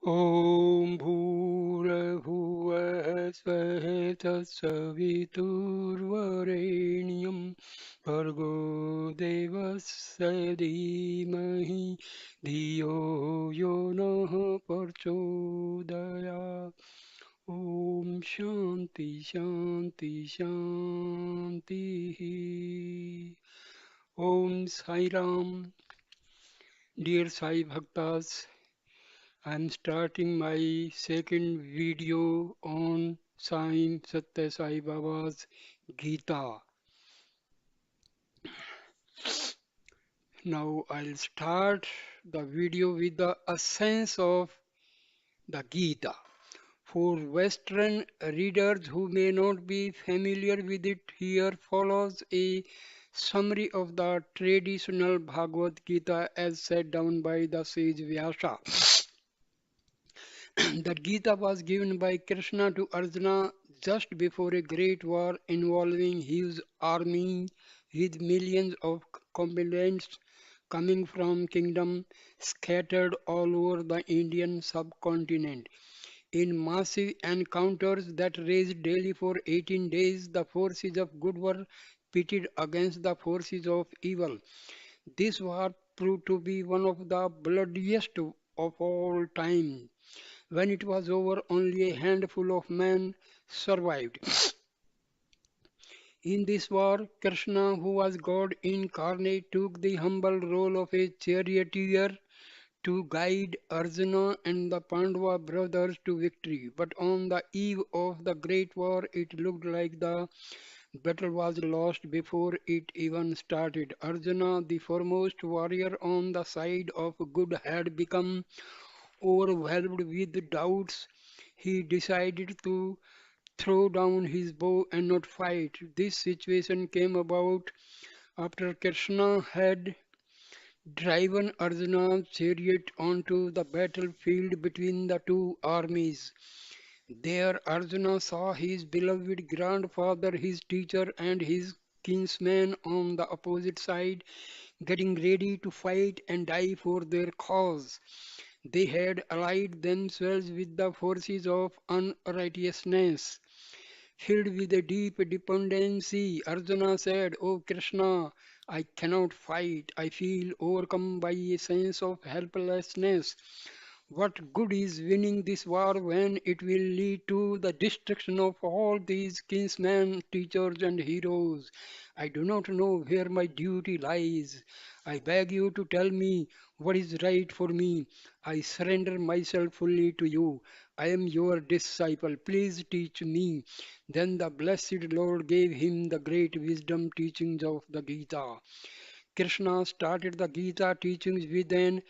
ॐ भूर्भुवः स्वः तत्सवितुर्वरेण्यं भर्गो देवस्य धीमहि धियो यो नः प्रचोदयात् ॐ शान्ति शान्ति शान्तिः ॐ Sai Ram. Dear Sai Bhaktas, I am starting my second video on Sai Sathya Sai Baba's Gita. Now I'll start the video with the essence of the Gita. For Western readers who may not be familiar with it, here follows a summary of the traditional Bhagavad Gita as set down by the sage Vyasa. That Gita was given by Krishna to Arjuna just before a great war involving his army with millions of combatants coming from kingdoms scattered all over the Indian subcontinent. In massive encounters that raged daily for 18 days, the forces of good were pitted against the forces of evil. This war proved to be one of the bloodiest of all time. When it was over, only a handful of men survived. In this war, Krishna, who was God incarnate, took the humble role of a charioteer to guide Arjuna and the Pandava brothers to victory. But on the eve of the great war, it looked like the battle was lost before it even started. Arjuna, the foremost warrior on the side of good, had become overwhelmed with doubts. He decided to throw down his bow and not fight. This situation came about after Krishna had driven Arjuna's chariot onto the battlefield between the two armies. There Arjuna saw his beloved grandfather, his teacher, and his kinsman on the opposite side, getting ready to fight and die for their cause. They had allied themselves with the forces of unrighteousness. Filled with a deep dependency, Arjuna said, O Krishna, I cannot fight. I feel overcome by a sense of helplessness. What good is winning this war when it will lead to the destruction of all these kinsmen, teachers, and heroes? I do not know where my duty lies. I beg you to tell me what is right for me. I surrender myself fully to you. I am your disciple. Please teach me. Then the blessed Lord gave him the great wisdom teachings of the Gita. Krishna started the Gita teachings with an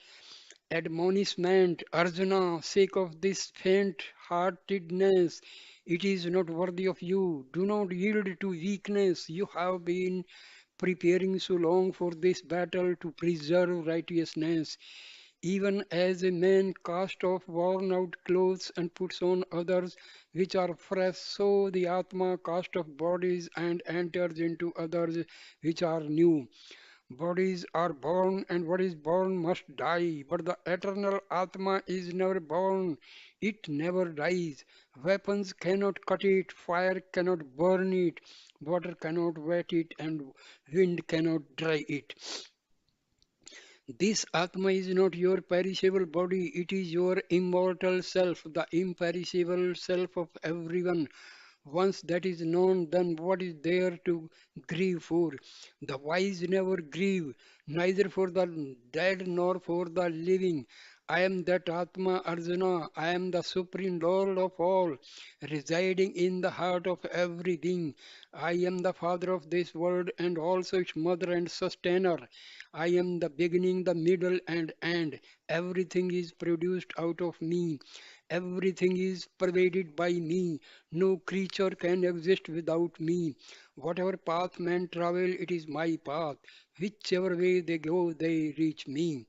admonishment, Arjuna, sake of this faint heartedness, it is not worthy of you. Do not yield to weakness. You have been preparing so long for this battle to preserve righteousness. Even as a man casts off worn out clothes and puts on others which are fresh, so the Atma casts off bodies and enters into others which are new. Bodies are born, and what is born must die, but the eternal Atma is never born, it never dies. Weapons cannot cut it, fire cannot burn it, water cannot wet it, and wind cannot dry it. This Atma is not your perishable body, it is your immortal self, the imperishable self of everyone. Once that is known, then what is there to grieve for? The wise never grieve, neither for the dead nor for the living. I am that Atma Arjuna, I am the supreme Lord of all, residing in the heart of every being. I am the father of this world and also its mother and sustainer. I am the beginning, the middle, and end. Everything is produced out of me. Everything is pervaded by me. No creature can exist without me. Whatever path men travel, it is my path. Whichever way they go, they reach me.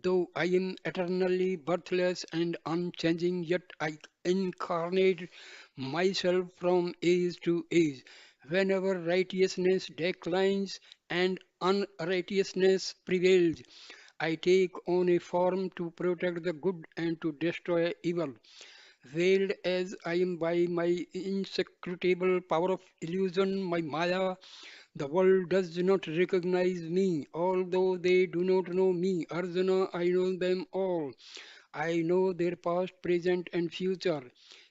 Though I am eternally birthless and unchanging, yet I incarnate myself from age to age. Whenever righteousness declines and unrighteousness prevails, I take on a form to protect the good and to destroy evil. Veiled as I am by my inscrutable power of illusion, my Maya, the world does not recognize me, although they do not know me. Arjuna, I know them all. I know their past, present, and future.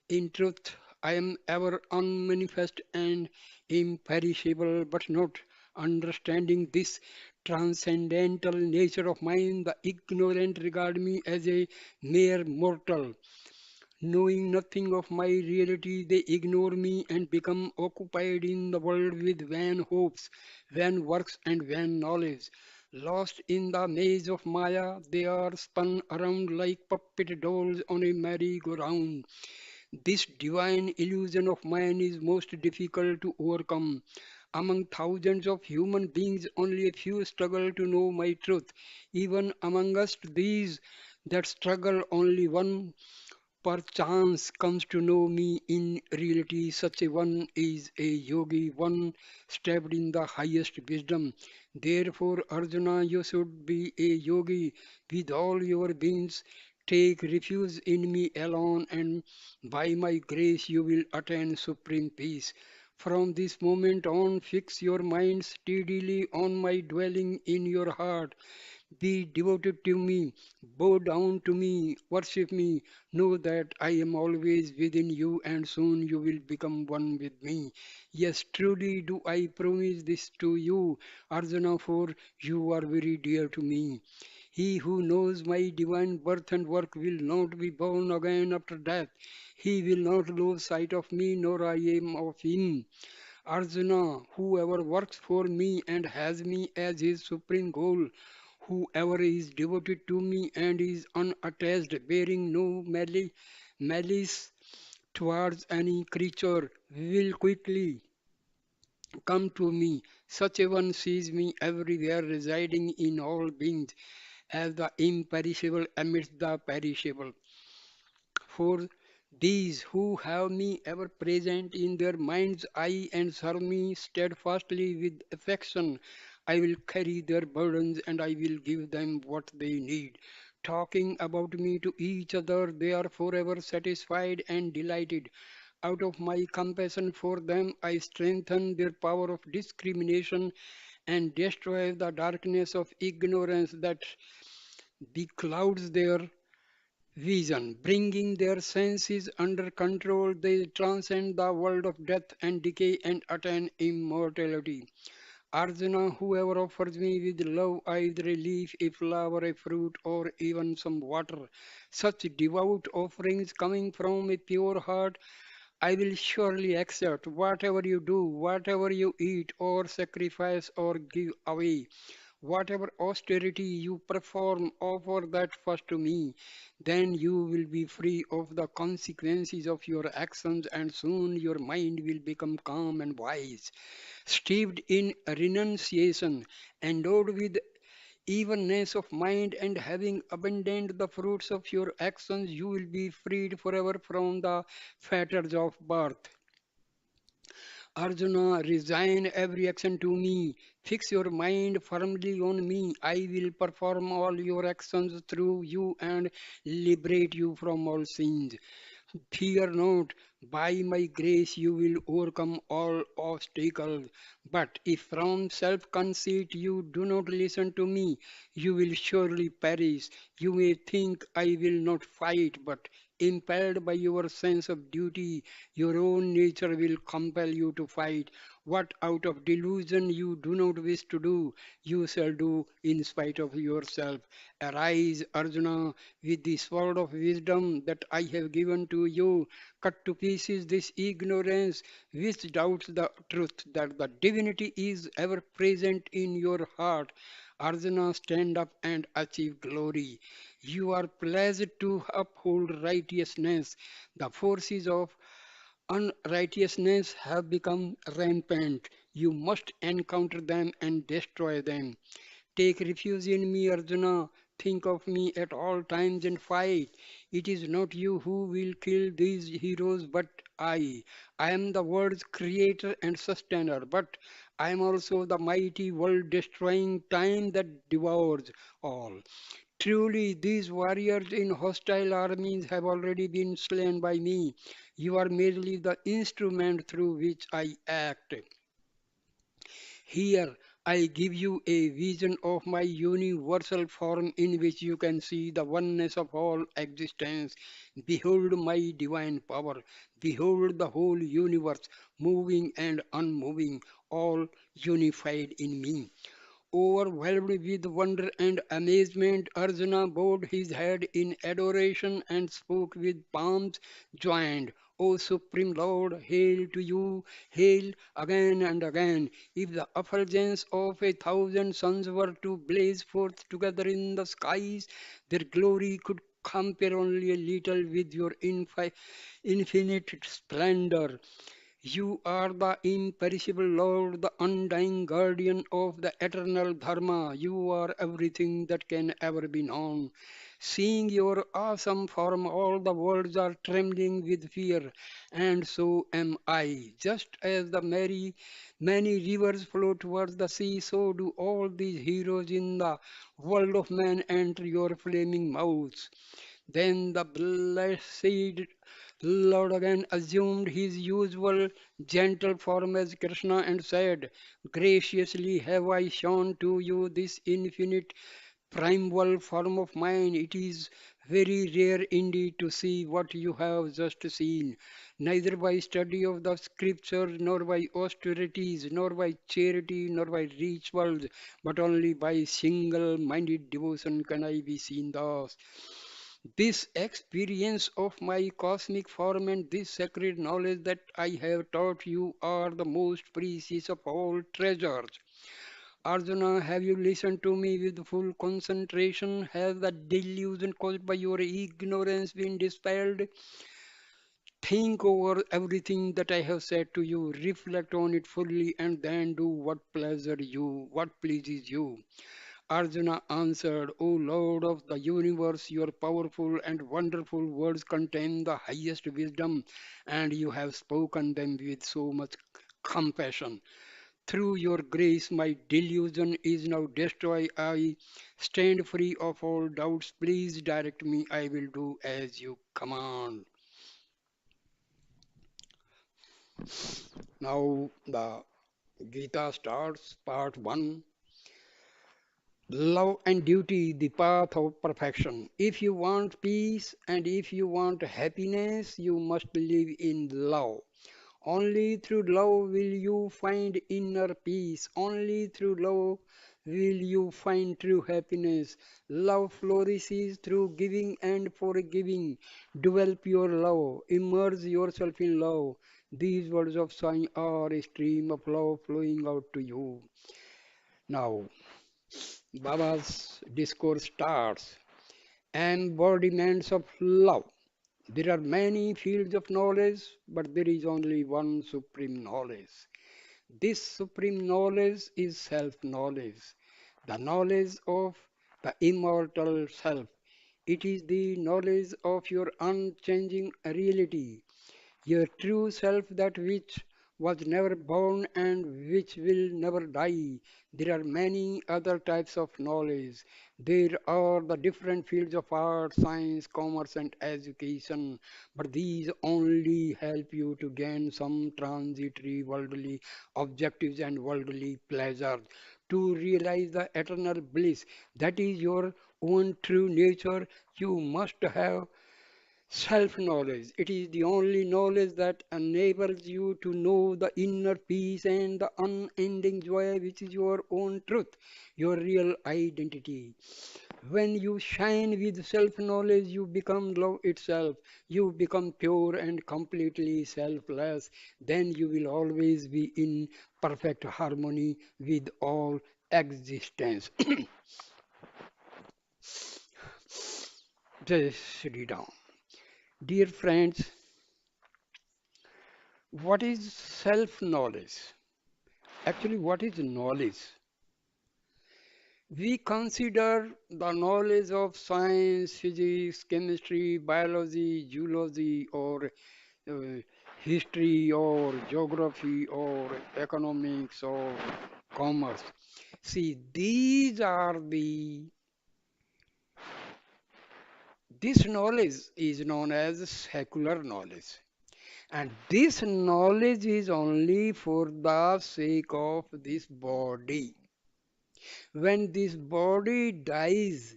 In truth, I am ever unmanifest and imperishable, but not understanding this transcendental nature of mine, the ignorant regard me as a mere mortal. Knowing nothing of my reality, they ignore me and become occupied in the world with vain hopes, vain works, and vain knowledge. Lost in the maze of Maya, they are spun around like puppet dolls on a merry-go-round. This divine illusion of mine is most difficult to overcome. Among thousands of human beings, only a few struggle to know my truth. Even amongst these that struggle, only one perchance comes to know me in reality. Such a one is a yogi, one stepped in the highest wisdom. Therefore, Arjuna, you should be a yogi with all your beings. Take refuge in me alone, and by my grace you will attain supreme peace. From this moment on, fix your mind steadily on my dwelling in your heart. Be devoted to me, bow down to me, worship me. Know that I am always within you, and soon you will become one with me. Yes, truly do I promise this to you, Arjuna, for you are very dear to me. He who knows my divine birth and work will not be born again after death. He will not lose sight of me, nor I am of him. Arjuna, whoever works for me and has me as his supreme goal, whoever is devoted to me and is unattached, bearing no malice towards any creature, will quickly come to me. Such a one sees me everywhere, residing in all beings, as the imperishable amidst the perishable. For these who have me ever present in their mind's eye and serve me steadfastly with affection, I will carry their burdens and I will give them what they need. Talking about me to each other, they are forever satisfied and delighted. Out of my compassion for them, I strengthen their power of discrimination and destroy the darkness of ignorance that beclouds their vision. Bringing their senses under control, they transcend the world of death and decay and attain immortality. Arjuna, whoever offers me with love either a leaf, a flower, a fruit, or even some water, such devout offerings coming from a pure heart, I will surely accept whatever you do, whatever you eat or sacrifice or give away. Whatever austerity you perform, offer that first to me. Then you will be free of the consequences of your actions, and soon your mind will become calm and wise. Steeped in renunciation, endowed with evenness of mind, and having abandoned the fruits of your actions, you will be freed forever from the fetters of birth. Arjuna, resign every action to me. Fix your mind firmly on me. I will perform all your actions through you and liberate you from all sins. Fear not, by my grace you will overcome all obstacles. But if from self conceit you do not listen to me, you will surely perish. You may think I will not fight, but impelled by your sense of duty, your own nature will compel you to fight. What out of delusion you do not wish to do, you shall do in spite of yourself. Arise, Arjuna, with the sword of wisdom that I have given to you. Cut to pieces this ignorance which doubts the truth that the divinity is ever present in your heart. Arjuna, stand up and achieve glory. You are pleased to uphold righteousness. The forces of unrighteousness have become rampant. You must encounter them and destroy them. Take refuge in me, Arjuna. think of me at all times and fight. It is not you who will kill these heroes, but I. I am the world's creator and sustainer, but I am also the mighty world destroying time that devours all. Truly, these warriors in hostile armies have already been slain by me. You are merely the instrument through which I act. Here, I give you a vision of my universal form in which you can see the oneness of all existence. Behold my divine power. Behold the whole universe, moving and unmoving, all unified in me. Overwhelmed with wonder and amazement, Arjuna bowed his head in adoration and spoke with palms joined. O Supreme Lord, hail to you, hail again and again. If the effulgence of 1,000 suns were to blaze forth together in the skies, their glory could compare only a little with your infinite splendor. You are the imperishable Lord, the undying guardian of the eternal Dharma. You are everything that can ever be known. Seeing your awesome form, all the worlds are trembling with fear, and so am I. Just as the many rivers flow towards the sea, so do all these heroes in the world of man enter your flaming mouths. Then the blessed Lord again assumed his usual gentle form as Krishna and said, graciously have I shown to you this infinite primeval form of mine. It is very rare indeed to see what you have just seen, neither by study of the scriptures, nor by austerities, nor by charity, nor by rituals, but only by single minded devotion can I be seen thus. This experience of my cosmic form and this sacred knowledge that I have taught you are the most precious of all treasures. Arjuna, have you listened to me with full concentration? Has the delusion caused by your ignorance been dispelled? Think over everything that I have said to you, reflect on it fully, and then do what pleases you. Arjuna answered, O Lord of the universe, your powerful and wonderful words contain the highest wisdom, and you have spoken them with so much compassion. Through your grace, my delusion is now destroyed. I stand free of all doubts. Please direct me. I will do as you command. Now, the Gita starts part 1. Love and duty, the path of perfection. If you want peace and if you want happiness, you must live in love. Only through love will you find inner peace. Only through love will you find true happiness. Love flourishes through giving and forgiving. Develop your love. Immerse yourself in love. These words of Sai are a stream of love flowing out to you. Now, Baba's discourse starts. Embodiments of love. There are many fields of knowledge, but there is only one supreme knowledge. This supreme knowledge is self knowledge, the knowledge of the immortal self. It is the knowledge of your unchanging reality, your true self, that which was never born and which will never die. There are many other types of knowledge. There are the different fields of art, science, commerce, and education, but these only help you to gain some transitory worldly objectives and worldly pleasures. To realize the eternal bliss that is your own true nature, you must have self knowledge. It is the only knowledge that enables you to know the inner peace and the unending joy, which is your own truth, your real identity. When you shine with self knowledge, you become love itself. You become pure and completely selfless. Then you will always be in perfect harmony with all existence. Jai Shri Ram. Dear friends, what is self knowledge? Actually, what is knowledge? We consider the knowledge of science, physics, chemistry, biology, geology, or uh, history, or geography, or economics, or commerce. See, these are the this knowledge is known as secular knowledge. And this knowledge is only for the sake of this body. When this body dies,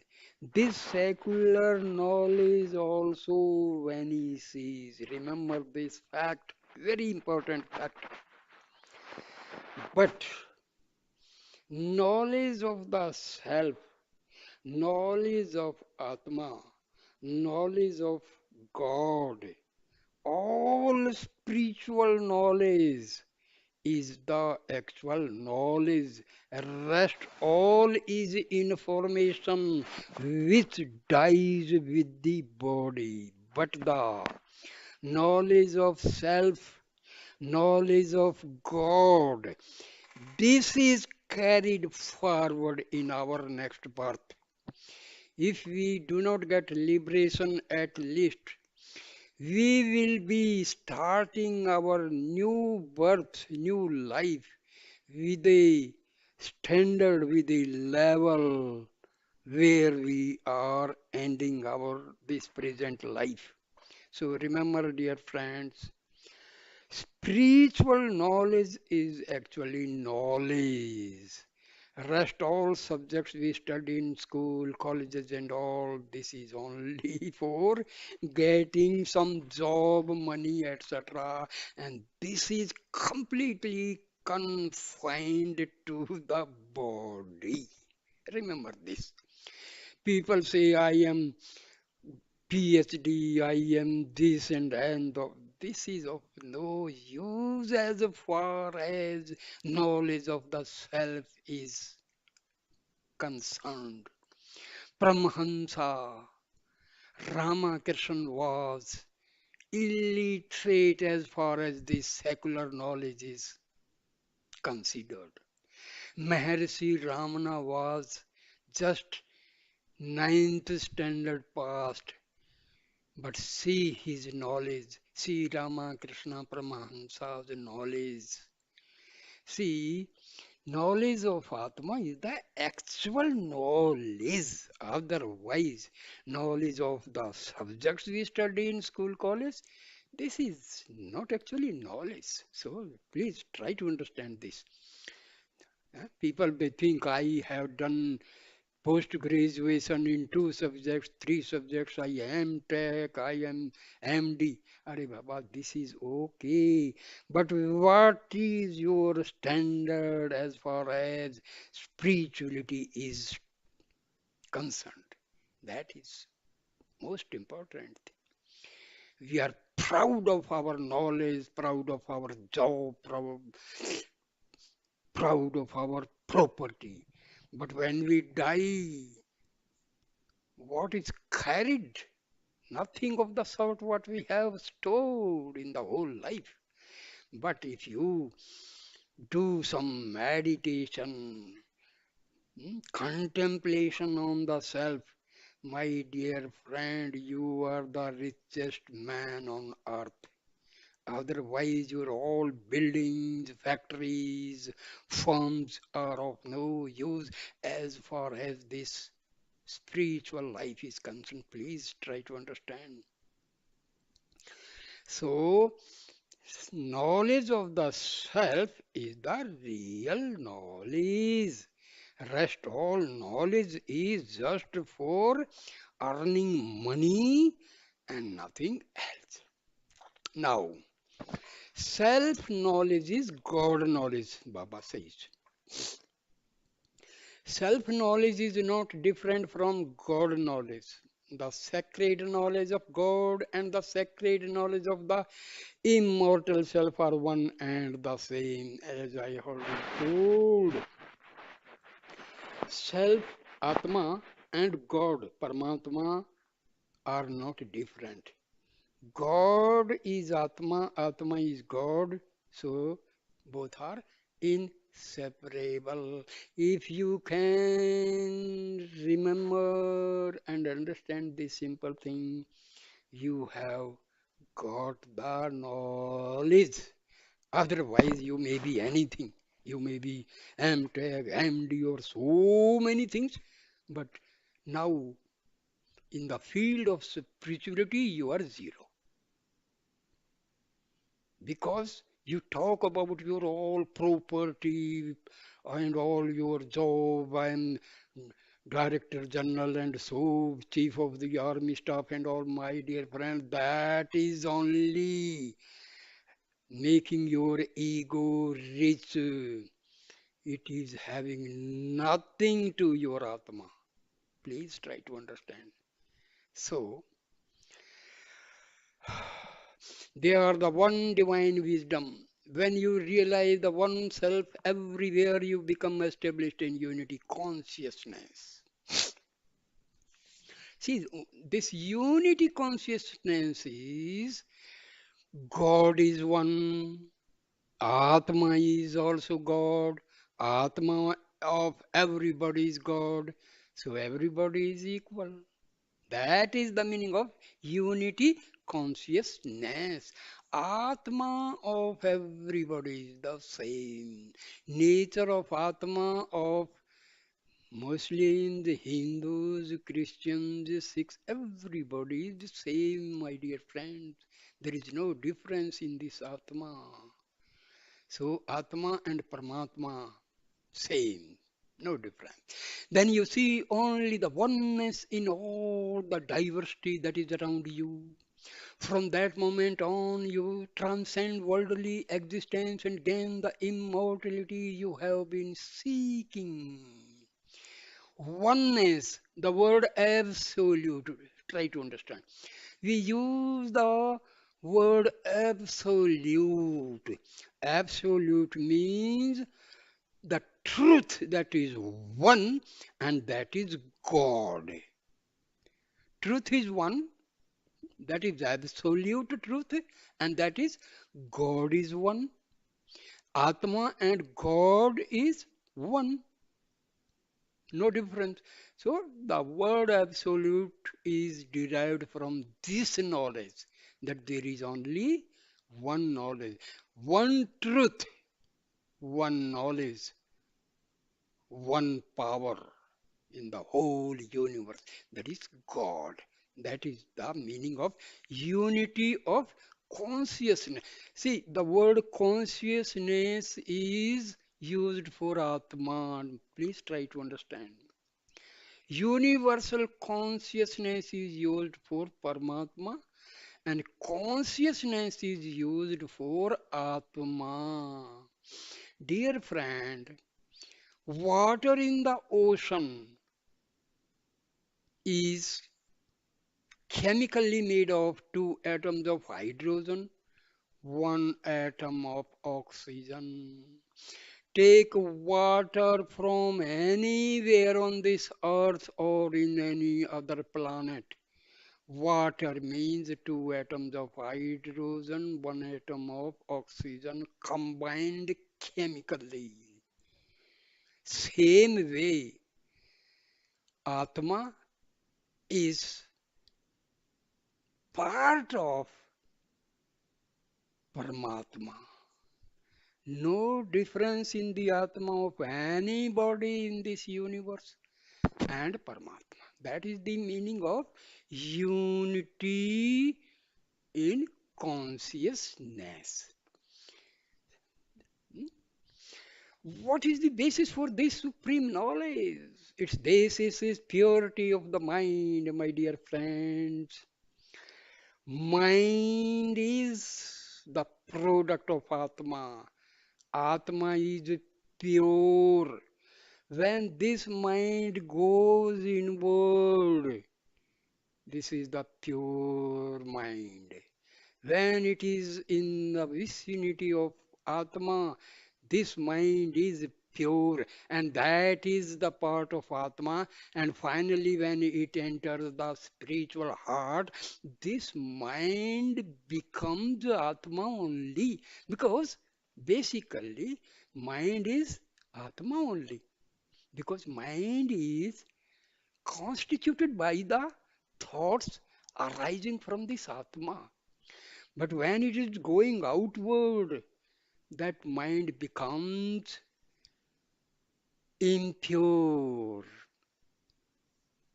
this secular knowledge also vanishes. Remember this fact, very important fact. But knowledge of the self, knowledge of Atma, knowledge of God, all spiritual knowledge is the actual knowledge. Rest all is information which dies with the body. But the knowledge of self, knowledge of God, this is carried forward in our next birth. If we do not get liberation at least, we will be starting our new birth, new life with a standard, with a level where we are ending our this present life. So remember, dear friends, spiritual knowledge is actually knowledge. Rest all subjects we study in school, colleges, and all this is only for getting some job, money, etc. And this is completely confined to the body. Remember this. People say, I am PhD, I am this and this is of no use as far as knowledge of the self is concerned. Paramahansa Ramakrishna was illiterate as far as the secular knowledge is considered. Maharishi Ramana was just ninth standard passed, but see his knowledge, see Ramakrishna Paramahansa's knowledge. See, knowledge of Atma is the actual knowledge. Otherwise, knowledge of the subjects we study in school, college, this is not actually knowledge. So please try to understand this. People may think I have done post graduation in two subjects, three subjects. I am tech, I am MD. Are Baba, this is okay. But what is your standard as far as spirituality is concerned? That is most important. We are proud of our knowledge, proud of our job, proud of our property. But when we die, what is carried? Nothing of the sort what we have stored in the whole life. But if you do some meditation, contemplation on the self, my dear friend, you are the richest man on earth. Otherwise, your all buildings, factories, firms are of no use as far as this spiritual life is concerned. Please try to understand. So, knowledge of the self is the real knowledge. Rest all knowledge is just for earning money and nothing else. Now, self knowledge is God knowledge, Baba says. Self knowledge is not different from God knowledge. The sacred knowledge of God and the sacred knowledge of the immortal self are one and the same, as I already told. Self, Atma, and God, Paramatma, are not different. God is Atma, Atma is God, so both are inseparable. If you can remember and understand this simple thing, you have got the knowledge. Otherwise, you may be anything. You may be MTech, MD, or so many things. But now, in the field of spirituality, you are zero. Because you talk about your all property and all your job and director general and so chief of the army staff and all, my dear friend, that is only making your ego rich. It is having nothing to your atma. Please try to understand. So they are the one divine wisdom. When you realize the one self everywhere, you become established in unity consciousness. See, this unity consciousness is God is one, Atma is also God, Atma of everybody is God, so everybody is equal. That is the meaning of unity consciousness. Atma of everybody is the same. Nature of Atma of Muslims, Hindus, Christians, Sikhs, everybody is the same, my dear friends. There is no difference in this Atma. So Atma and Paramatma, same, no difference. Then you see only the oneness in all the diversity that is around you. From that moment on, you transcend worldly existence and gain the immortality you have been seeking. Oneness, the word absolute, try to understand. We use the word absolute. Absolute means the truth that is one and that is God. Truth is one, that is absolute truth, and that is God is one. Atma and God is one, no difference. So the word absolute is derived from this knowledge that there is only one knowledge, one truth, one knowledge, one power in the whole universe. That is God. That is the meaning of unity of consciousness. See, the word consciousness is used for Atman. Please try to understand. Universal consciousness is used for Paramatma and consciousness is used for Atma. Dear friend, water in the ocean is chemically made of two atoms of hydrogen, one atom of oxygen. Take water from anywhere on this earth or in any other planet. Water means two atoms of hydrogen, one atom of oxygen combined chemically. Same way, Atma is part of Paramatma. No difference in the Atma of anybody in this universe and Paramatma. That is the meaning of unity in consciousness. What is the basis for this supreme knowledge? Its basis is purity of the mind, my dear friends. Mind is the product of Atma. Atma is pure. When this mind goes inward, this is the pure mind. When it is in the vicinity of Atma, this mind is pure, and that is the part of Atma. And finally, when it enters the spiritual heart, this mind becomes Atma only because Basically, mind is Atma only because mind is constituted by the thoughts arising from this Atma. But when it is going outward, that mind becomes impure.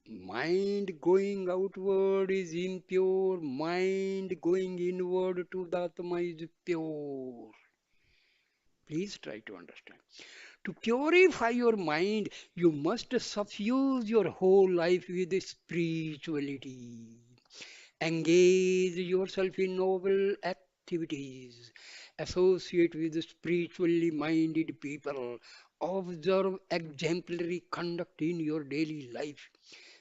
Mind going outward is impure, mind going inward to the Atma is pure. Please try to understand. To purify your mind, you must suffuse your whole life with spirituality. Engage yourself in noble activities. Associate with spiritually minded people. Observe exemplary conduct in your daily life.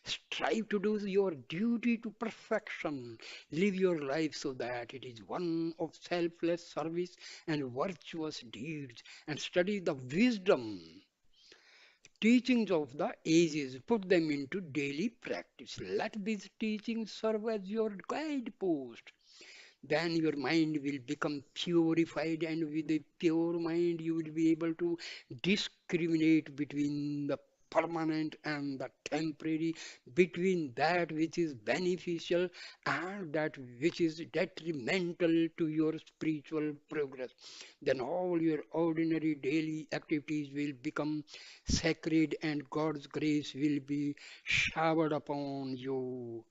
Strive to do your duty to perfection. Live your life so that it is one of selfless service and virtuous deeds. And study the wisdom teachings of the ages, put them into daily practice. Let these teachings serve as your guidepost. Then your mind will become purified, and with a pure mind, you will be able to discriminate between the permanent and the temporary, between that which is beneficial and that which is detrimental to your spiritual progress. Then all your ordinary daily activities will become sacred, and God's grace will be showered upon you.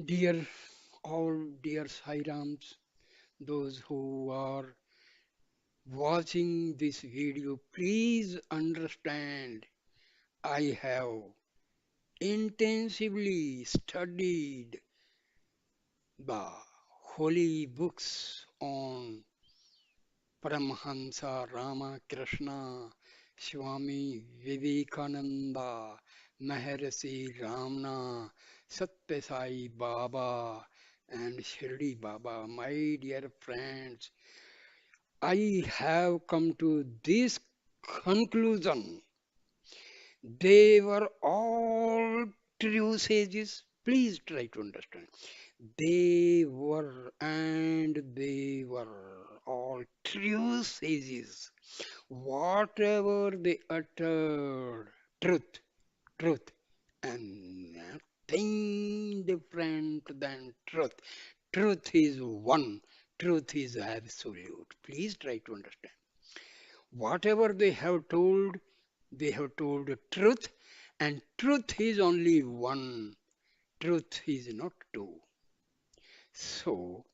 Dear all dear Sairams, those who are watching this video, please understand I have intensively studied the holy books on Paramahansa Ramakrishna, Swami Vivekananda, Maharishi Ramana, Sathya Sai Baba, and Shirdi Baba. My dear friends, I have come to this conclusion. They were all true sages. Please try to understand. They were all true sages. Whatever they uttered, truth, truth, and nothing different than truth. Truth is one, truth is absolute. Please try to understand. Whatever they have told the truth, and truth is only one, truth is not two. So,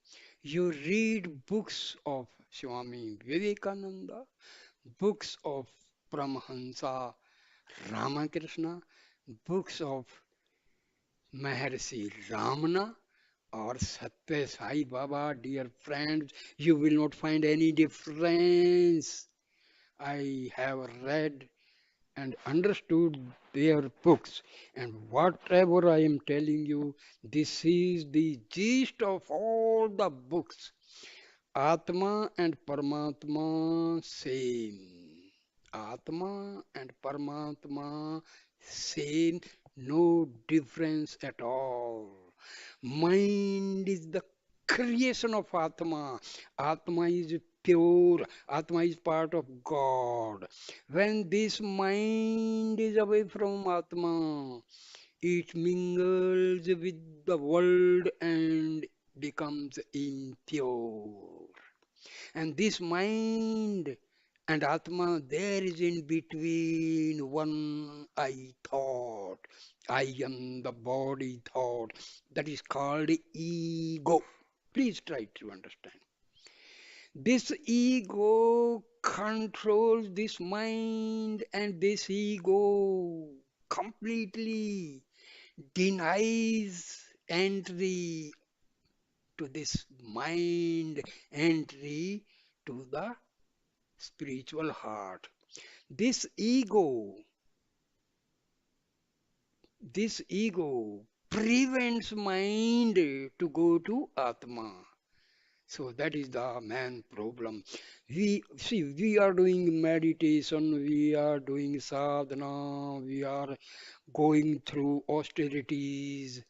you read books of Swami Vivekananda, books of Paramahansa Ramakrishna, books of Maharishi Ramana or Sathya Sai Baba, dear friends, you will not find any difference. I have read and understood their books, and whatever I am telling you, this is the gist of all the books. Atma and Paramatma same. Atma and Paramatma same, no difference at all. Mind is the creation of Atma. Atma is pure. Atma is part of God. When this mind is away from Atma, it mingles with the world and becomes impure. And this mind and Atma, there is in between one I thought. I am the body thought. That is called ego. Please try to understand. This ego controls this mind, and this ego completely denies entry to this mind, entry to the spiritual heart. This ego, this ego prevents mind to go to Atma. So that is the main problem. We are doing meditation, we are doing sadhana, we are going through austerities,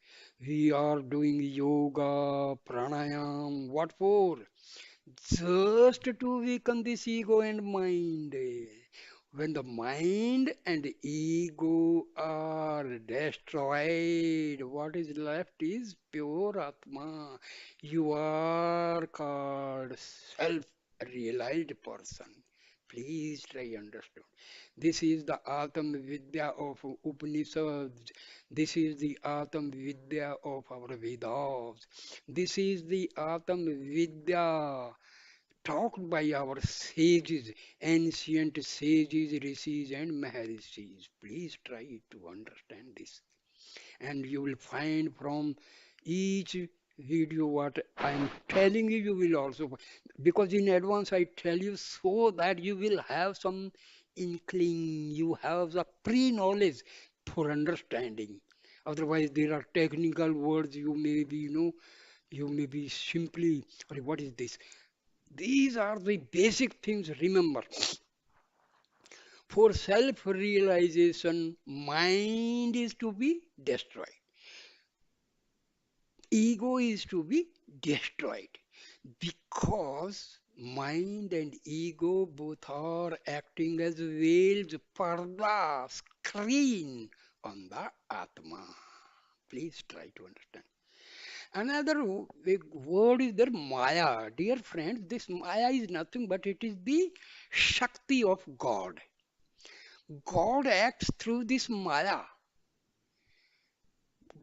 we are doing yoga, pranayam. What for? just to weaken this ego and mind. When the mind and ego are destroyed, what is left is pure Atma. You are called self-realized person. Please try understand. This is the Atam Vidya of Upanishads. This is the Atam Vidya of our Vedas. This is the Atam Vidya taught by our sages, ancient sages, rishis, and maharishis. Please try to understand this. And you will find from each video what I am telling you, you will also, because in advance I tell you so that you will have some inkling, you have the pre-knowledge for understanding. Otherwise, there are technical words you may be, you may be simply, or what is this? These are the basic things. Remember, for self-realization, mind is to be destroyed. Ego is to be destroyed because mind and ego both are acting as veils, parda, screen on the Atma. Please try to understand. Another big word is there, Maya. Dear friends, this Maya is nothing but it is the Shakti of God. God acts through this Maya.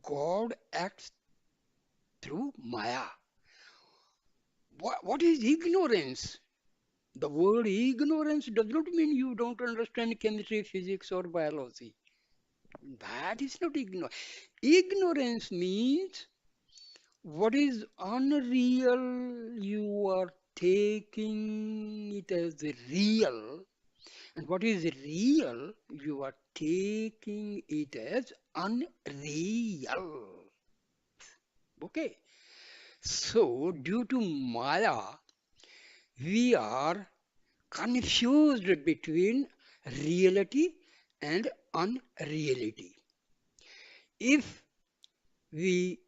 God acts through Maya. What is ignorance? The word ignorance does not mean you don't understand chemistry, physics, or biology. That is not ignorance. Ignorance means what is unreal, you are taking it as real, and what is real, you are taking it as unreal. Okay. So, due to Maya, we are confused between reality and unreality. If we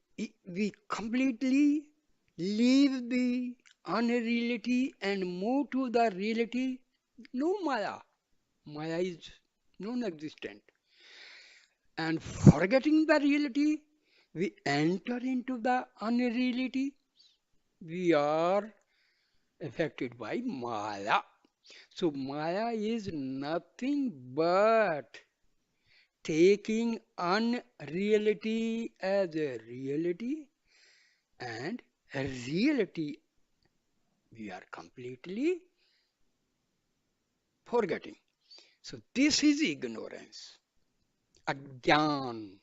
we completely leave the unreality and move to the reality, no Maya. Maya is non-existent. And forgetting the reality, we enter into the unreality. We are affected by Maya. So Maya is nothing but taking unreality as a reality and a reality we are completely forgetting. So this is ignorance. Agyan.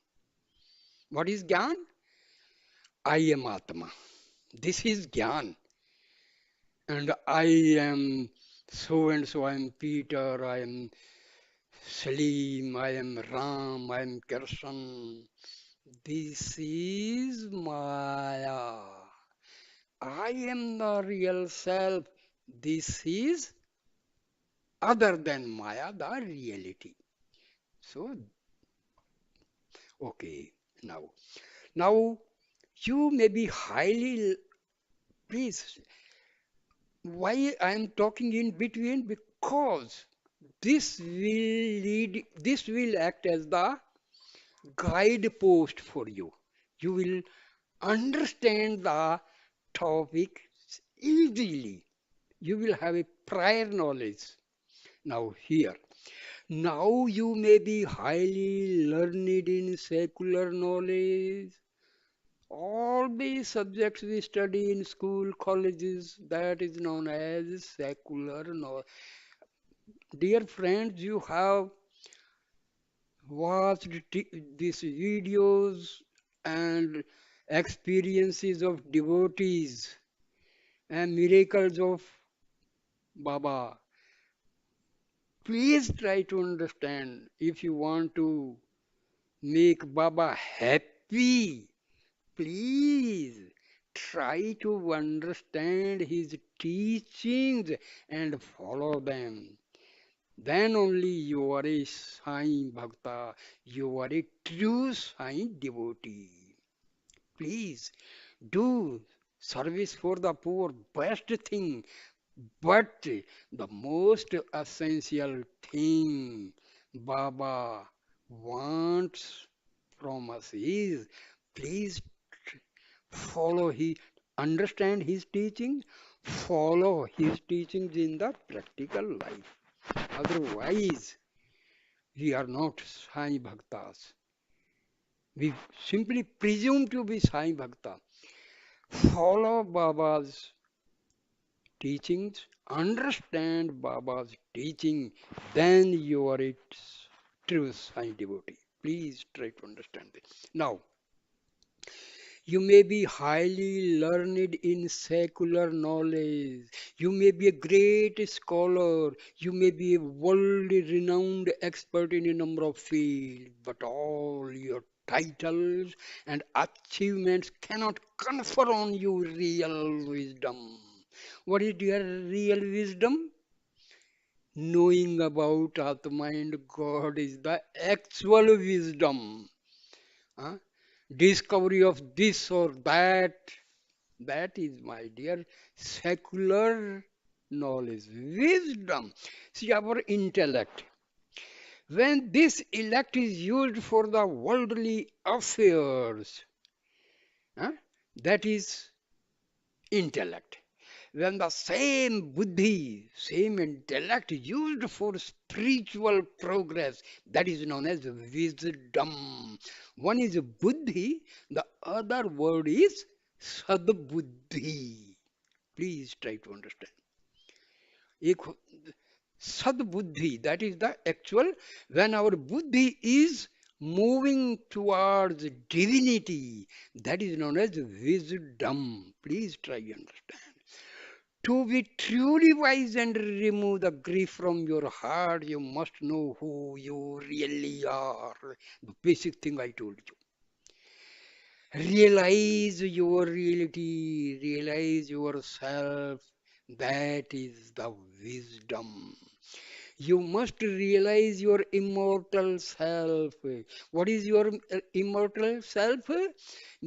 What is Gyan? I am Atma. This is Gyan. And I am so and so. I am Peter. I am Salim. I am Ram. I am Krishna. This is Maya. I am the real self. This is other than Maya, the reality. So, okay, now, now you may be highly, please, why I am talking in between? Because this will act as the guidepost for you. You will understand the topic easily. You will have a prior knowledge. Now, here. Now you may be highly learned in secular knowledge. All the subjects we study in school, colleges, that is known as secular knowledge. Dear friends, you have watched these videos and experiences of devotees and miracles of Baba. Please try to understand if you want to make Baba happy. Please try to understand his teachings and follow them. Then only you are a Sai Bhakta, you are a true Sai devotee. Please do. Service for the poor, best thing. But the most essential thing Baba wants from us is please follow his, understand his teaching, follow his teachings in the practical life. Otherwise, we are not Sai Bhaktas. We simply presume to be Sai Bhakta. Follow Baba's teachings, understand Baba's teaching, then you are its true Sai devotee. Please try to understand this. Now, you may be highly learned in secular knowledge. You may be a great scholar. You may be a world renowned expert in a number of fields. But all your titles and achievements cannot confer on you real wisdom. What is your real wisdom? Knowing about Atma and God is the actual wisdom. Huh? Discovery of this or that, that is, my dear, secular knowledge, wisdom. See, our intellect. When this intellect is used for the worldly affairs, huh, that is intellect. When the same buddhi, same intellect used for spiritual progress, that is known as wisdom. One is buddhi, the other word is sadbuddhi. Please try to understand. एक sadbuddhi, that is the actual, when our buddhi is moving towards divinity, that is known as wisdom. Please try to understand. To be truly wise and remove the grief from your heart, you must know who you really are. The basic thing I told you. Realize your reality, realize yourself. That is the wisdom. You must realize your immortal self. What is your immortal self?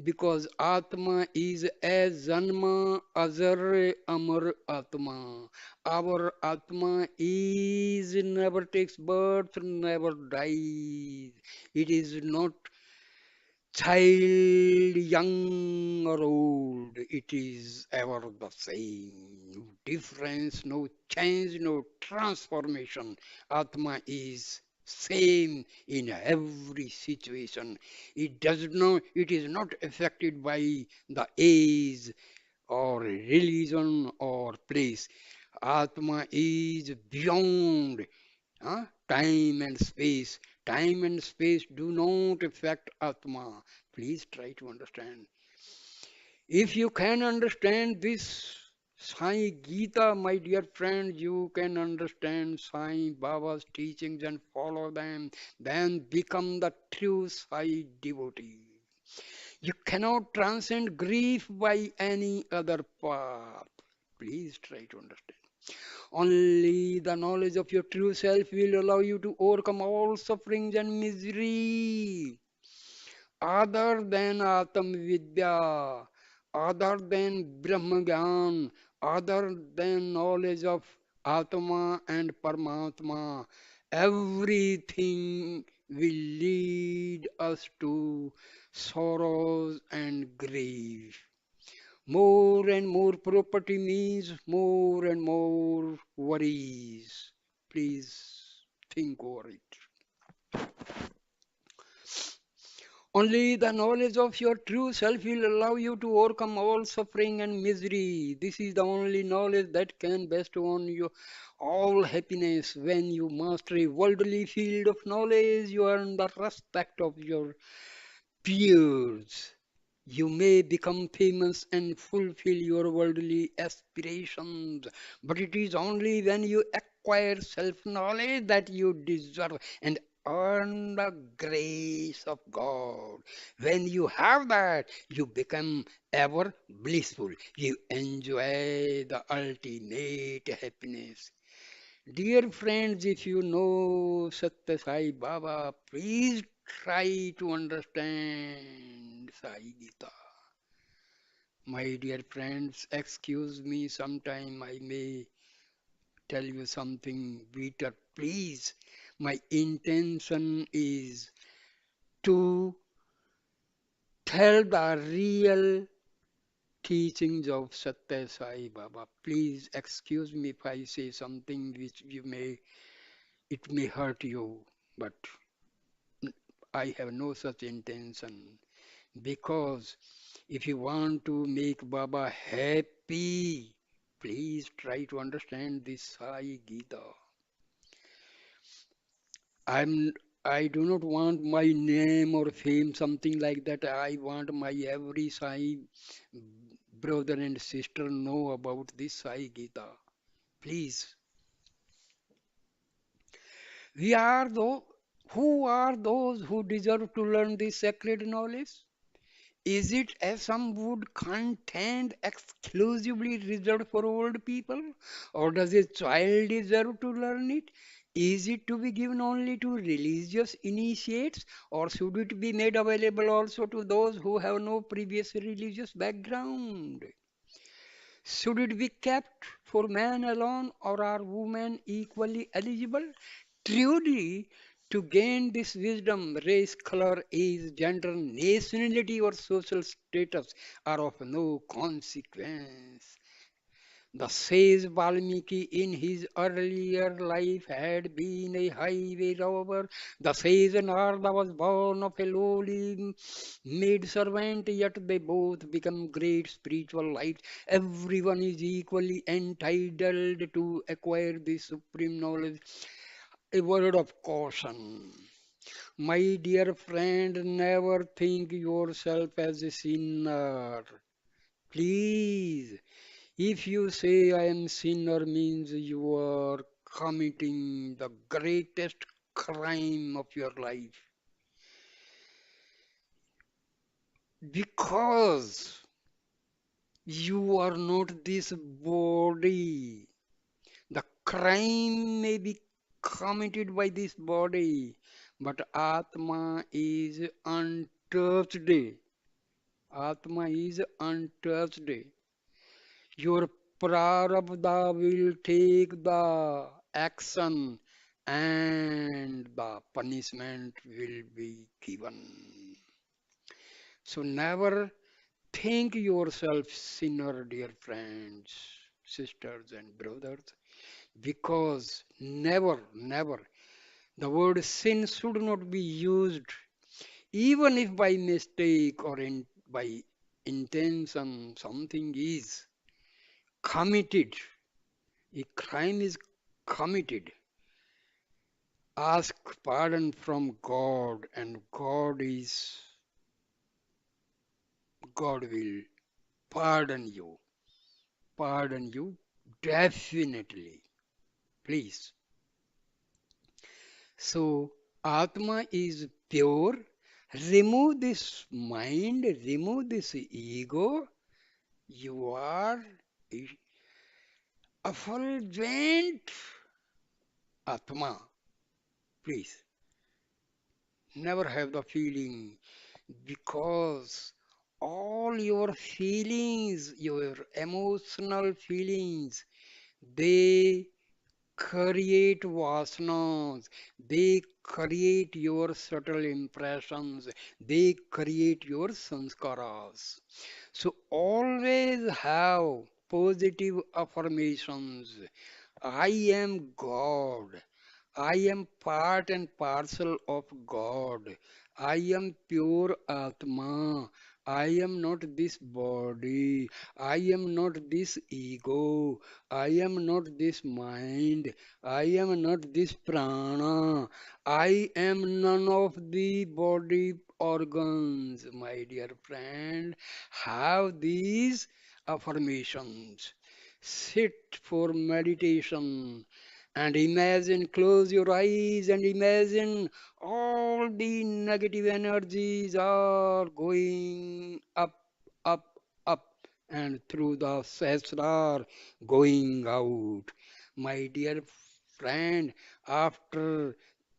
Because Atma is as Janma Azar Amar Atma. Our Atma is never takes birth, never dies. It is not child, young or old, it is ever the same. No difference, no change, no transformation. Atma is same in every situation. It is not affected by the age or religion or place. Atma is beyond time and space. Time and space do not affect Atma. Please try to understand. If you can understand this Sai Gita, my dear friend, you can understand Sai Baba's teachings and follow them, then become the true Sai devotee. You cannot transcend grief by any other path. Please try to understand. Only the knowledge of your true self will allow you to overcome all sufferings and misery. Other than Atam Vidya, other than Brahma Gyan, other than knowledge of Atma and Paramatma, everything will lead us to sorrows and grief. More and more property means more and more worries. Please think over it. Only the knowledge of your true self will allow you to overcome all suffering and misery. This is the only knowledge that can bestow on you all happiness. When you master a worldly field of knowledge, you earn the respect of your peers. You may become famous and fulfill your worldly aspirations, but it is only when you acquire self knowledge that you deserve and earn the grace of God. When you have that, you become ever blissful. You enjoy the ultimate happiness. Dear friends, if you know Sathya Sai Baba, please try to understand Sai Gita. My dear friends, excuse me, sometime I may tell you something bitter. Please, my intention is to tell the real teachings of Sathya Sai Baba. Please excuse me if I say something which it may hurt you, but I have no such intention. Because if you want to make Baba happy, please try to understand this Sai Gita. I'm I do not want my name or fame, something like that. I want my every Sai brother and sister know about this Sai Gita. Please, we are those who are those who deserve to learn this sacred knowledge. Is it, as some would contend, exclusively reserved for old people? Or does a child deserve to learn it? Is it to be given only to religious initiates? Or should it be made available also to those who have no previous religious background? Should it be kept for man alone, or are women equally eligible? Truly, to gain this wisdom, race, color, age, gender, nationality, or social status are of no consequence. The sage Valmiki in his earlier life had been a highway robber. The sage Narada was born of a lowly maid servant, yet they both become great spiritual lights. Everyone is equally entitled to acquire this supreme knowledge. A word of caution. My dear friend, never think yourself as a sinner. Please, if you say I am sinner means you are committing the greatest crime of your life. Because you are not this body. The crime may be committed by this body, but Atma is untouched. Atma is untouched. Your prarabdha will take the action and the punishment will be given. So never think yourself sinner, dear friends, sisters and brothers, because never, the word sin should not be used, even if by mistake or by intention something is committed, a crime is committed. Ask pardon from God, and God will pardon you. Pardon you definitely. Please. So Atma is pure. Remove this mind, remove this ego. You are effulgent Atma. Please never have the feeling, because all your feelings, your emotional feelings, they create vasanas, they create your subtle impressions, they create your sanskaras. So always have positive affirmations. I am God. I am part and parcel of God. I am pure Atma. I am not this body. I am not this ego. I am not this mind. I am not this prana. I am none of the body organs, my dear friend. Have these affirmations. Sit for meditation and imagine, close your eyes and imagine all the negative energies are going up, up, and through the sesrar going out. My dear friend, after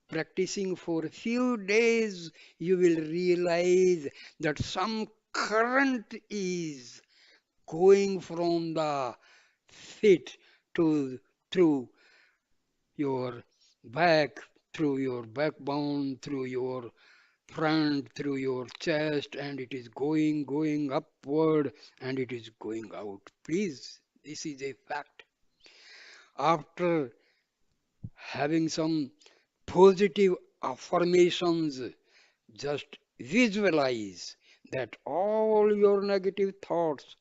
practicing for a few days, you will realize that some current is going from the feet to through your back, through your backbone, through your front, through your chest, and it is going upward, and it is going out. Please, this is a fact. After having some positive affirmations, just visualize that all your negative thoughts,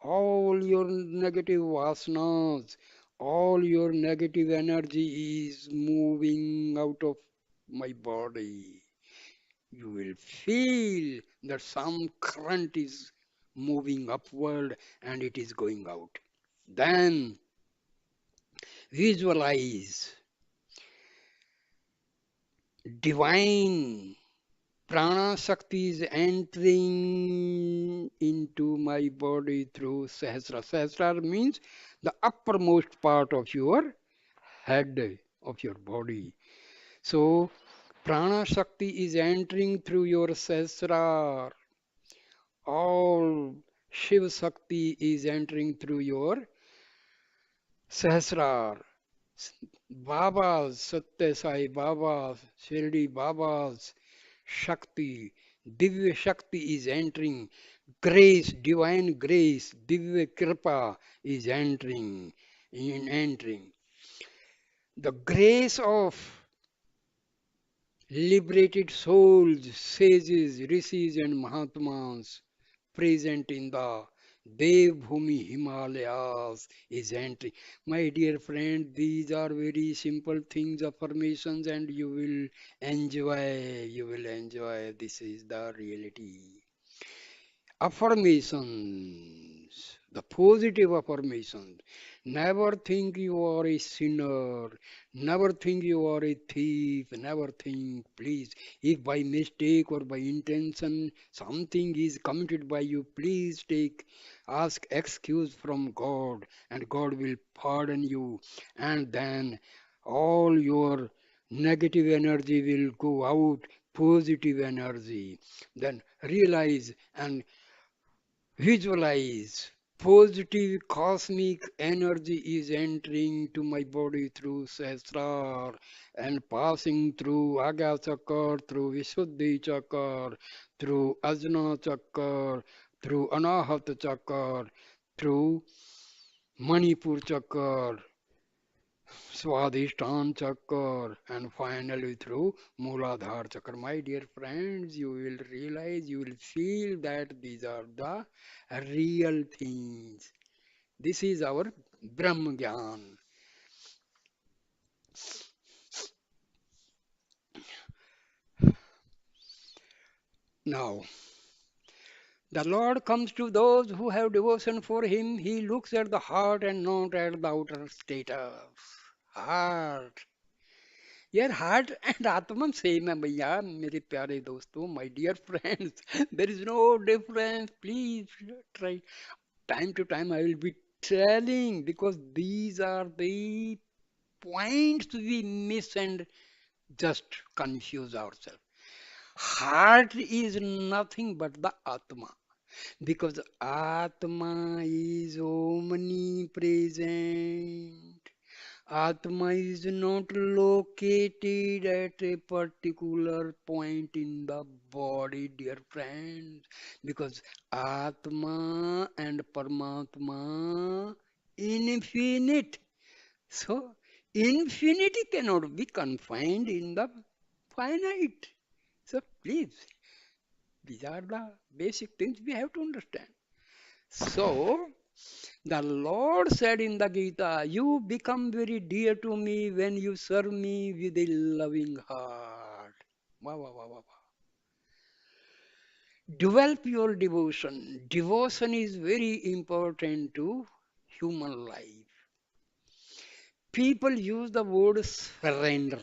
all your negative vasanas, all your negative energy is moving out of my body. You will feel that some current is moving upward and it is going out. Then visualize divine prana Shakti is entering into my body through Sahasra. Sahasra means the uppermost part of your head, of your body. So, prana Shakti is entering through your Sahasra. All Shiva Shakti is entering through your Sahasrar. Babas, Sathya Sai Babas, Shirdi Babas, Shakti, Divya Shakti is entering. Grace, divine grace, Divya Kripa is entering. The grace of liberated souls, sages, rishis, and Mahatmas present in the Devbhumi Himalayas is entering. My dear friend, these are very simple things, affirmations, and you will enjoy. You will enjoy. This is the reality. Affirmations, the positive affirmations. Never think you are a sinner. Never think you are a thief. Never think, please, if by mistake or by intention something is committed by you, please ask excuse from God, and God will pardon you. And then all your negative energy will go out, positive energy. Then realize and visualize positive cosmic energy is entering to my body through Sahasrar and passing through Agya Chakra, through Visuddhi Chakra, through Ajna Chakra, through Anahat Chakra, through Manipur Chakra, Swadhisthana Chakra, and finally through Mooladhara Chakra. My dear friends, you will realize, you will feel that these are the real things. This is our Brahma Gyan. Now, the Lord comes to those who have devotion for Him. He looks at the heart and not at the outer status. Heart. यार heart and आत्मा same है भैया मेरे प्यारे दोस्तों my dear friends there is no difference please try time to time I will be telling because these are the points we miss and just confuse ourselves. Heart is nothing but the Atma because Atma is omnipresent. Atma is not located at a particular point in the body, dear friends, because Atma and Paramatma infinite. So infinity cannot be confined in the finite. So please, these are the basic things we have to understand. So the Lord said in the Gita, you become very dear to me when you serve me with a loving heart. Wow, wow, wow, wow, wow. Develop your devotion. Devotion is very important to human life. People use the word surrender.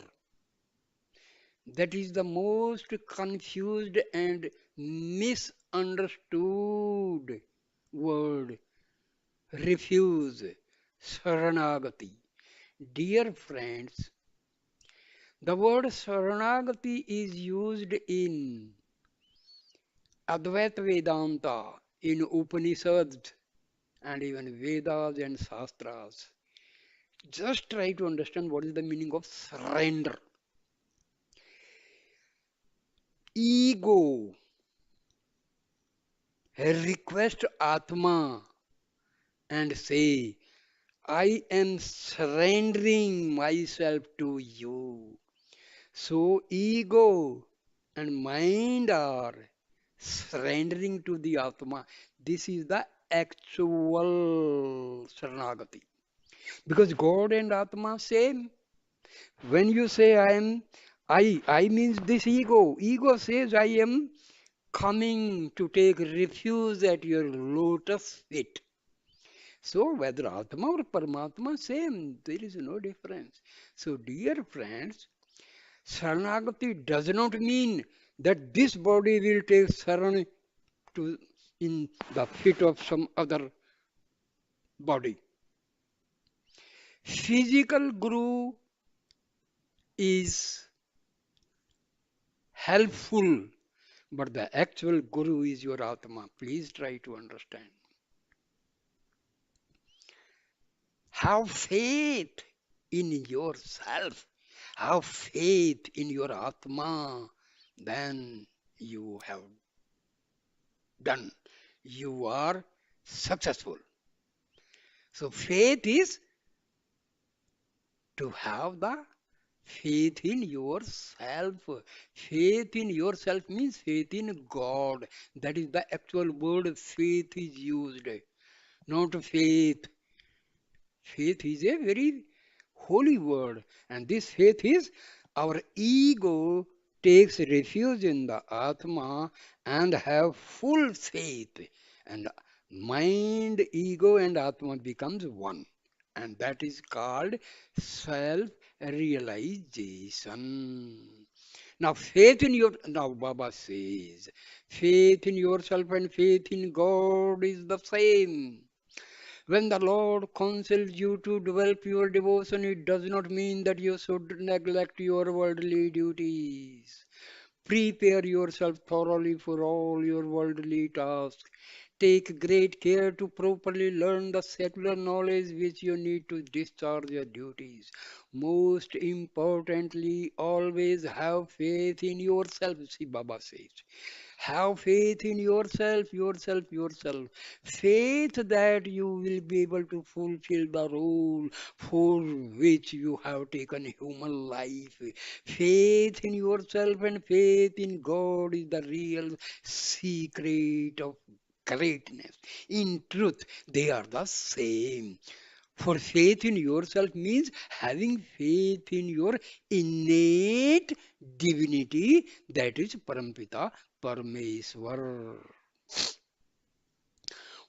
That is the most confused and misunderstood word. Refuse. Saranagati. Dear friends, the word Saranagati is used in Advaita Vedanta, in Upanishads, and even Vedas and Shastras. Just try to understand what is the meaning of surrender. Ego request Atma and say, I am surrendering myself to you. So ego and mind are surrendering to the Atma. This is the actual Saranagati. Because God and Atma same. When you say I means this ego. Ego says I am coming to take refuge at your lotus feet. So whether Atma or Paramatma, same. There is no difference. So dear friends, Saranagati does not mean that this body will take saran to in the feet of some other body. Physical guru is helpful, but the actual guru is your Atma. Please try to understand. Have faith in yourself. Have faith in your Atma. Then you have done. You are successful. So faith is to have the faith in yourself. Faith in yourself means faith in God. That is the actual word faith is used, not faith. Faith is a very holy word, and this faith is our ego takes refuge in the Atma and have full faith, and mind, ego, and Atma becomes one, and that is called self-realization. Now Baba says, faith in yourself and faith in God is the same. When the Lord counsels you to develop your devotion, it does not mean that you should neglect your worldly duties. Prepare yourself thoroughly for all your worldly tasks. Take great care to properly learn the secular knowledge which you need to discharge your duties. Most importantly, always have faith in yourself, see Baba says. Have faith in yourself, yourself, yourself. Faith that you will be able to fulfill the role for which you have taken human life. Faith in yourself and faith in God is the real secret of greatness. In truth, they are the same. For faith in yourself means having faith in your innate divinity, that is Parampita Parmeshwar.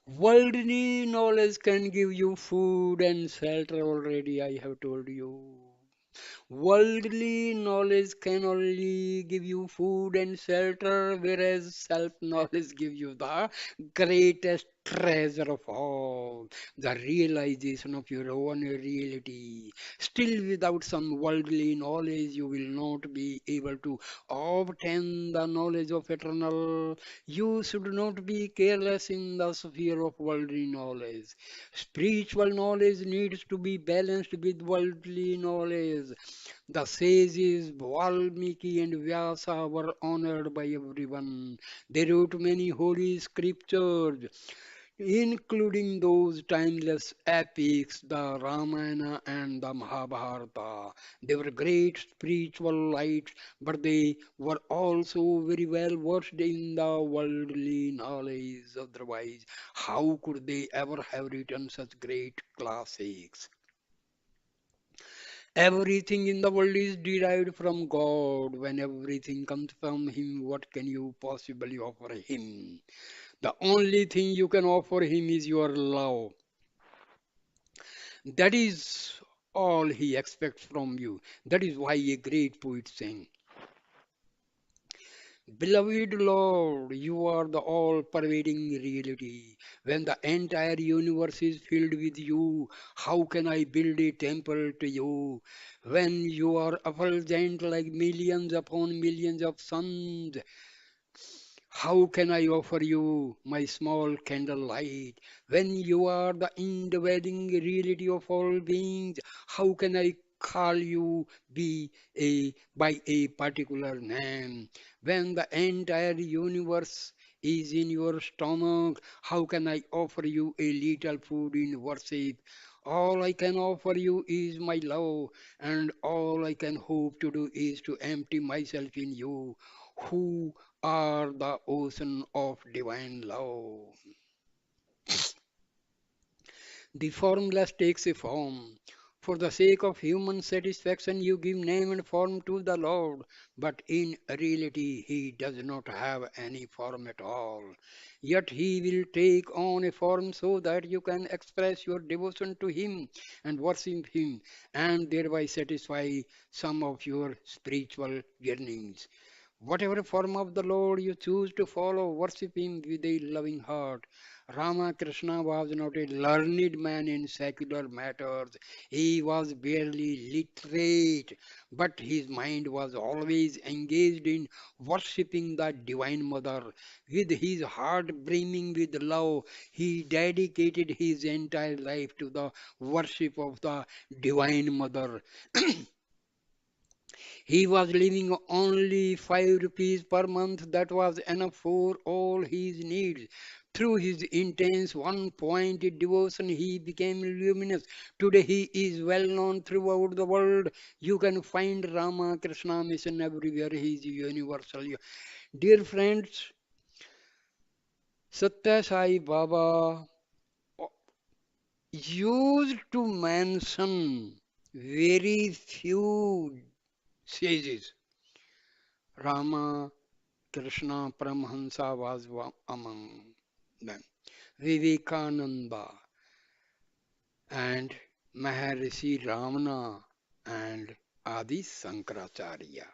Worldly knowledge can give you food and shelter already, I have told you. Worldly knowledge can only give you food and shelter, whereas self-knowledge gives you the greatest treasure of all, the realization of your own reality. Still, without some worldly knowledge, you will not be able to obtain the knowledge of eternal. You should not be careless in the sphere of worldly knowledge. Spiritual knowledge needs to be balanced with worldly knowledge. The sages Valmiki and Vyasa were honored by everyone. They wrote many holy scriptures, including those timeless epics, the Ramana and the Mahabharata. They were great spiritual lights, but they were also very well versed in the worldly knowledge. Otherwise, how could they ever have written such great classics? Everything in the world is derived from God. When everything comes from Him, what can you possibly offer Him? The only thing you can offer Him is your love. That is all He expects from you. That is why a great poet sang, Beloved Lord, you are the all pervading reality. When the entire universe is filled with you, how can I build a temple to you? When you are effulgent like millions upon millions of suns, How can I offer you my small candlelight when you are the indwelling reality of all beings? How can I call you be by a particular name when the entire universe is in your stomach? How can I offer you a little food in worship? All I can offer you is my love, and all I can hope to do is to empty myself in you, who are the ocean of divine love. The formless takes a form. For the sake of human satisfaction, you give name and form to the Lord, but in reality, He does not have any form at all. Yet He will take on a form so that you can express your devotion to Him and worship Him, and thereby satisfy some of your spiritual yearnings. Whatever form of the Lord you choose to follow, worship Him with a loving heart. Ramakrishna was not a learned man in secular matters. He was barely literate, but his mind was always engaged in worshipping the Divine Mother. With his heart brimming with love, he dedicated his entire life to the worship of the Divine Mother. He was living only 5 rupees per month. That was enough for all his needs. Through his intense one-pointed devotion, he became luminous. Today, he is well known throughout the world. You can find Rama Krishna mission everywhere. He is universal. Dear friends, Sathya Sai Baba used to mention very few sages. Rama Krishna Paramahansa was among them. Vivekananda and Maharishi Ramana and Adi Sankaracharya.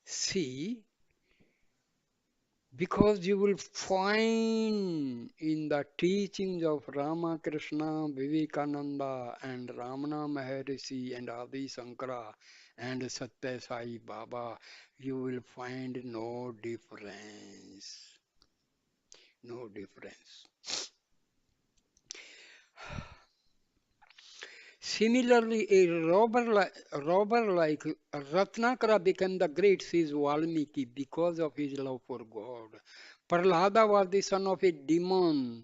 See, because you will find in the teachings of Ramakrishna, Vivekananda, and Ramana Maharishi, and Adi Sankara, and Sathya Sai Baba, you will find no difference. No difference. Similarly, robber like Ratnakara became the great, says Valmiki, because of his love for God. Prahlada was the son of a demon.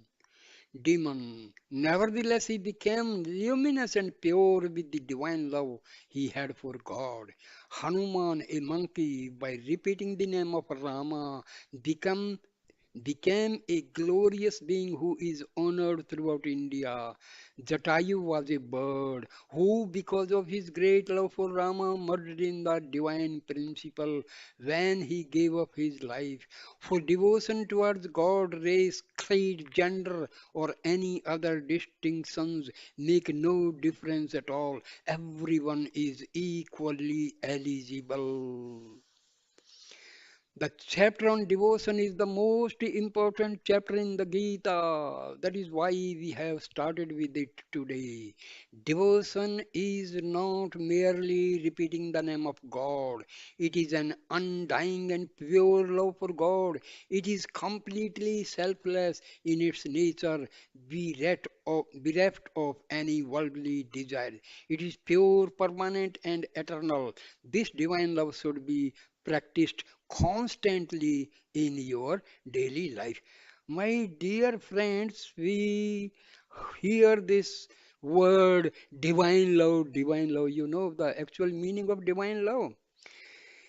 Nevertheless, he became luminous and pure with the divine love he had for God. Hanuman, a monkey, by repeating the name of Rama, became became a glorious being who is honored throughout India. Jatayu was a bird who, because of his great love for Rama, murdered in the divine principle when he gave up his life. For devotion towards God, race, creed, gender, or any other distinctions make no difference at all. Everyone is equally eligible. The chapter on devotion is the most important chapter in the Gita. That is why we have started with it today. Devotion is not merely repeating the name of God, it is an undying and pure love for God. It is completely selfless in its nature, bereft of any worldly desire. It is pure, permanent, and eternal. This divine love should be practiced constantly in your daily life. My dear friends, we hear this word divine love, divine love. You know the actual meaning of divine love.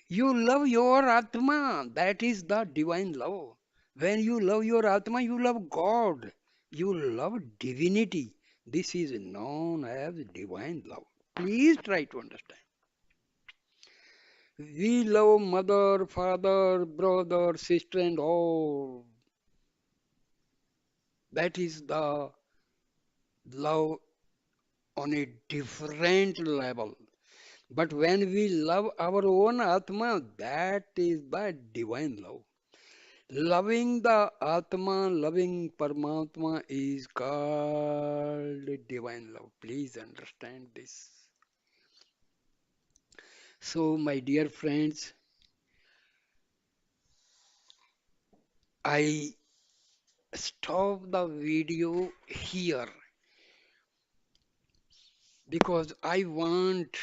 You love your Atma, that is the divine love. When you love your Atma, you love God, you love divinity. This is known as divine love. Please try to understand. We love mother, father, brother, sister, and all. That is the love on a different level. But when we love our own Atma, that is the divine love. Loving the Atma, loving Paramatma is called divine love. Please understand this. So, my dear friends, I stop the video here because I want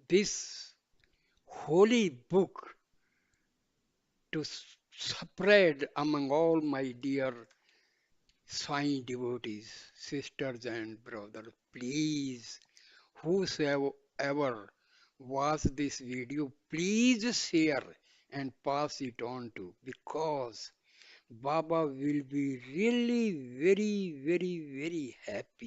this holy book to spread among all my dear Sai devotees, sisters and brothers. Please, whosoever watch this video, please share and pass it on to, because Baba will be really very, very, very happy.